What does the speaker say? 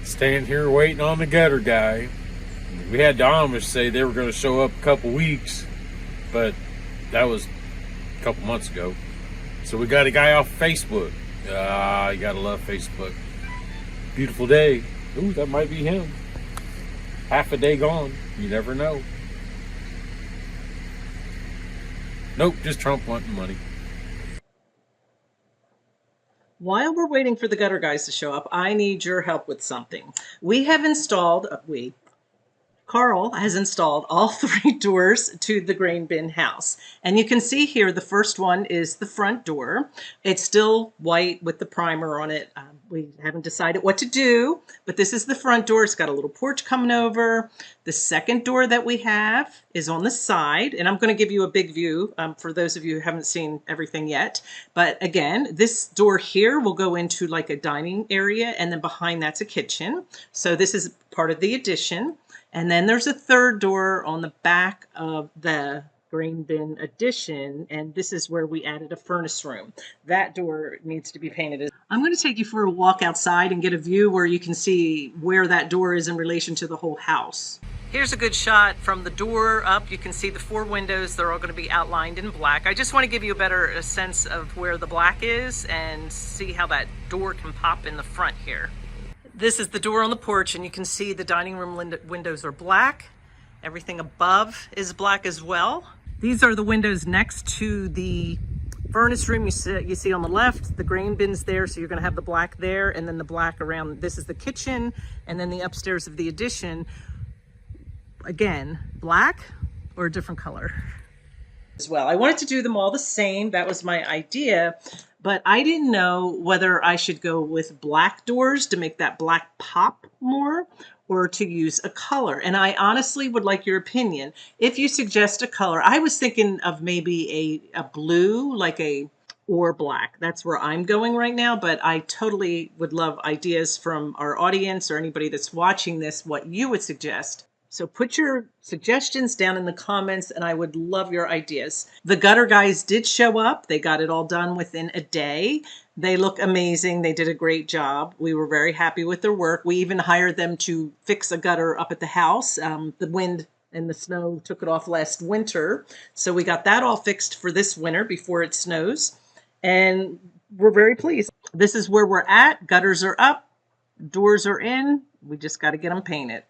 Standing here waiting on the gutter guy. We had the Amish say they were going to show up a couple weeks, but that was a couple months ago. So we got a guy off Facebook. You gotta love Facebook. Beautiful day. Ooh, that might be him. Half a day gone. You never know. Nope, just Trump wanting money. While we're waiting for the gutter guys to show up, I need your help with something. We have installed, Carl has installed all 3 doors to the grain bin house. And you can see here, the first one is the front door. It's still white with the primer on it. We haven't decided what to do, but this is the front door. It's got a little porch coming over. The second door that we have is on the side, and I'm going to give you a big view for those of you who haven't seen everything yet. But again, this door here will go into like a dining area, and then behind that's a kitchen. So this is part of the addition. And then there's a third door on the back of the grain bin addition, and this is where we added a furnace room. That door needs to be painted. I'm going to take you for a walk outside and get a view where you can see where that door is in relation to the whole house. Here's a good shot from the door up. You can see the 4 windows. They're all going to be outlined in black. I just want to give you a better sense of where the black is and see how that door can pop in the front here. This is the door on the porch, and you can see the dining room windows are black. Everything above is black as well. These are the windows next to the furnace room. You see on the left, the grain bin's there, so you're going to have the black there, and then the black around. This is the kitchen, and then the upstairs of the addition. Again, black or a different color. As well, I wanted to do them all the same. That was my idea. But I didn't know whether I should go with black doors to make that black pop more, or to use a color. And I honestly would like your opinion. If you suggest a color, I was thinking of maybe a blue, or black. That's where I'm going right now, but I totally would love ideas from our audience or anybody that's watching this, what you would suggest. So put your suggestions down in the comments, and I would love your ideas. The gutter guys did show up. They got it all done within a day. They look amazing. They did a great job. We were very happy with their work. We even hired them to fix a gutter up at the house. The wind and the snow took it off last winter. So we got that all fixed for this winter before it snows. And we're very pleased. This is where we're at. Gutters are up. Doors are in. We just got to get them painted.